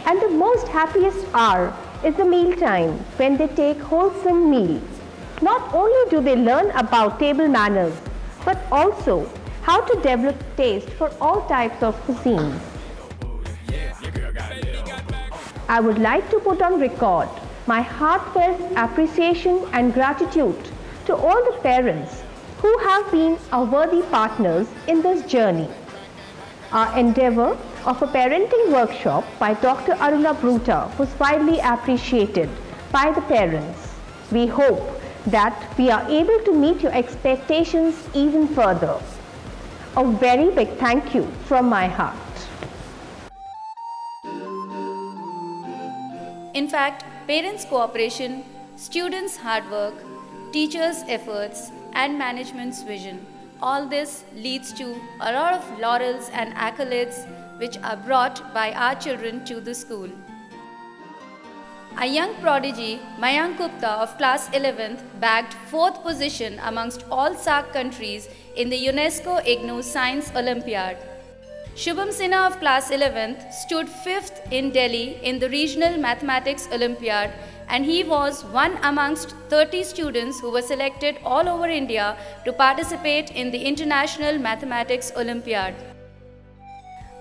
And the most happiest hour is the meal time when they take wholesome meals. Not only do they learn about table manners, but also how to develop taste for all types of cuisines. I would like to put on record my heartfelt appreciation and gratitude to all the parents who have been our worthy partners in this journey. Our endeavor of a parenting workshop by Dr. Aruna Bruta was widely appreciated by the parents. We hope that we are able to meet your expectations even further. A very big thank you from my heart. In fact, parents' cooperation, students' hard work, teachers' efforts, and management's vision, all this leads to a lot of laurels and accolades which are brought by our children to the school. A young prodigy, Mayank Gupta of class 11th, bagged 4th position amongst all SAARC countries in the UNESCO IGNOU Science Olympiad. Shubham Sinha of class 11th stood 5th in Delhi in the Regional Mathematics Olympiad, and he was one amongst 30 students who were selected all over India to participate in the International Mathematics Olympiad.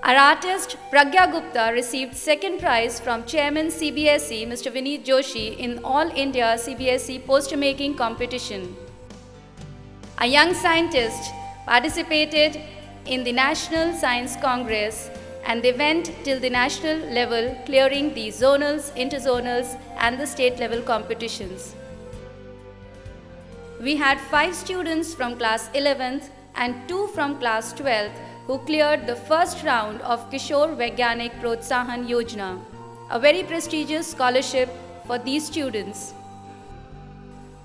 Our artist Pragya Gupta received second prize from Chairman CBSE Mr. Vineet Joshi in All India CBSE Poster Making Competition. A young scientist participated in the National Science Congress, and they went till the national level, clearing the zonals, interzonals and the state level competitions. We had 5 students from class 11th and 2 from class 12th who cleared the first round of Kishore Vaigyanik Protsahan Yojana, a very prestigious scholarship for these students.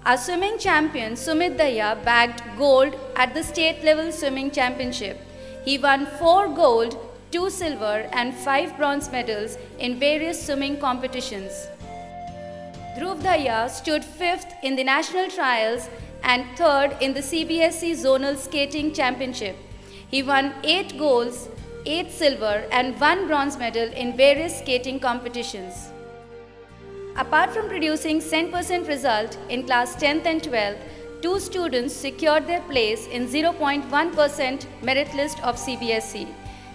Our swimming champion Sumit Dahiya bagged gold at the state level swimming championship. He won 4 gold, 2 silver and 5 bronze medals in various swimming competitions. Dhruv Dahiya stood 5th in the national trials and 3rd in the CBSE Zonal Skating Championship. He won 8 golds, 8 silver and 1 bronze medal in various skating competitions. Apart from producing 100% result in class 10th and 12th, 2 students secured their place in 0.1% merit list of CBSE.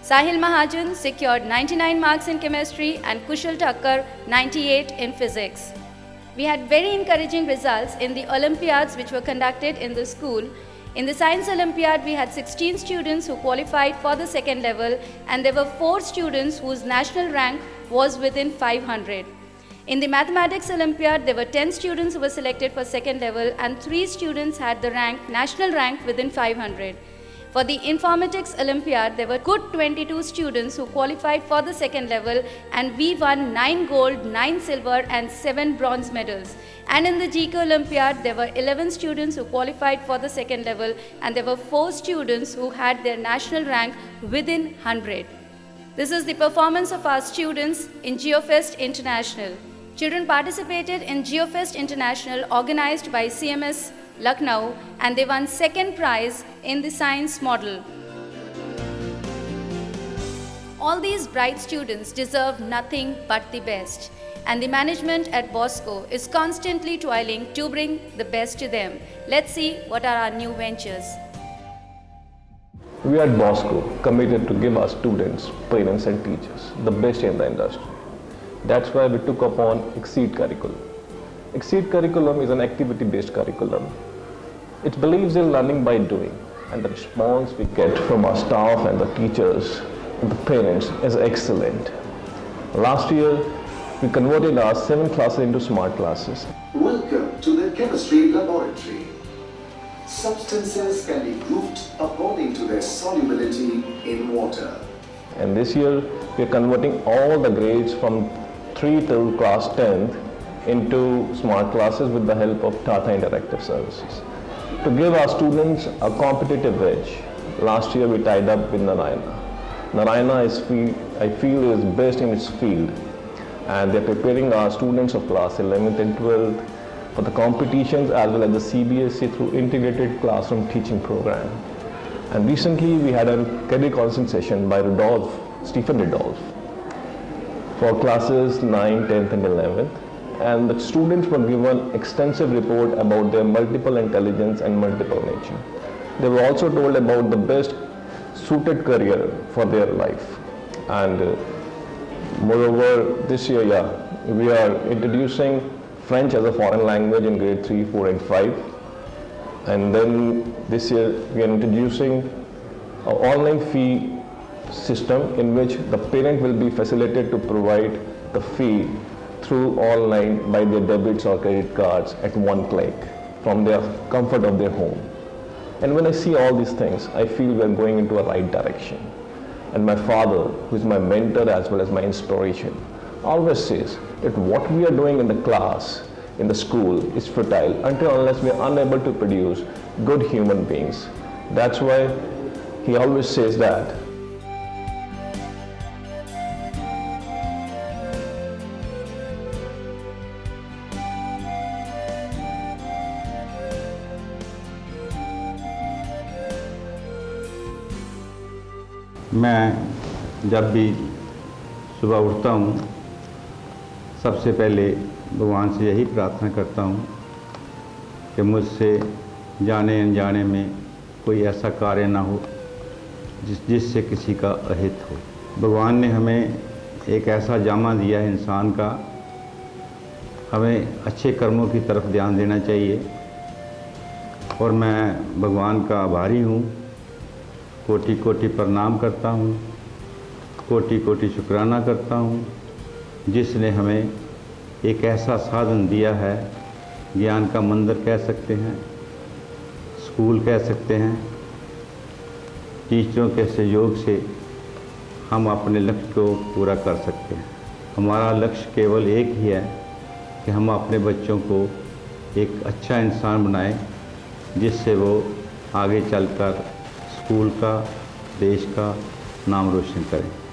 Sahil Mahajan secured 99 marks in chemistry and Kushal Thakkar 98 in physics. We had very encouraging results in the Olympiads which were conducted in the school. In the Science Olympiad, we had 16 students who qualified for the second level, and there were 4 students whose national rank was within 500. In the Mathematics Olympiad, there were 10 students who were selected for second level and 3 students had the national rank within 500. For the Informatics Olympiad, there were good 22 students who qualified for the second level, and we won 9 gold, 9 silver and 7 bronze medals. And in the GK Olympiad, there were 11 students who qualified for the second level, and there were 4 students who had their national rank within 100. This is the performance of our students in GeoFest International. Children participated in GeoFest International organized by CMS Lucknow, and they won second prize in the science model. All these bright students deserve nothing but the best, and the management at Bosco is constantly toiling to bring the best to them. Let's see what are our new ventures. We at Bosco committed to give our students, parents and teachers the best in the industry. That's why we took upon Exceed curriculum. Exceed curriculum is an activity-based curriculum. It believes in learning by doing, and the response we get from our staff and the teachers and the parents is excellent. Last year, we converted our 7 classes into smart classes. Welcome to the chemistry laboratory. Substances can be grouped according to their solubility in water. And this year, we are converting all the grades from 3 till class 10th into smart classes with the help of Tata Interactive Services. To give our students a competitive edge, last year we tied up with Narayana. Narayana I feel is best in its field, and they're preparing our students of class 11th and 12th for the competitions as well as the CBSE through integrated classroom teaching program. And recently we had a career counseling session by Stephen Rudolph. for classes 9, 10th and 11th. And the students were given extensive report about their multiple intelligence and multiple nature. They were also told about the best suited career for their life. And moreover, this year, we are introducing French as a foreign language in grade 3, 4 and 5. And then this year, we are introducing an online fee system in which the parent will be facilitated to provide the fee through online by their debits or credit cards at one click from their comfort of their home. And when I see all these things, I feel we are going into a right direction. And my father, who is my mentor as well as my inspiration, always says that what we are doing in the class, in the school, is futile until unless we are unable to produce good human beings. That's why he always says that. मैं जब भी सुबह उठता हूँ, सबसे पहले भगवान से यही प्रार्थना करता हूँ कि मुझसे जाने अनजाने में कोई ऐसा कार्य ना हो जिससे किसी का अहित हो। भगवान ने हमें एक ऐसा जामा दिया है इंसान का, हमें अच्छे कर्मों की तरफ ध्यान देना चाहिए। और मैं भगवान का आभारी हूँ, कोटि कोटि प्रणाम करता हूँ, कोटि कोटि शुक्राना करता हूँ, जिसने हमें एक ऐसा साधन दिया है, ज्ञान का मंदिर कह सकते हैं, स्कूल कह सकते हैं। टीचरों के सहयोग से हम अपने लक्ष्य को पूरा कर सकते हैं। हमारा लक्ष्य केवल एक ही है कि हम अपने बच्चों को एक अच्छा इंसान बनाएं, जिससे वो आगे चलकर स्कूल का, देश का नाम रोशन करें।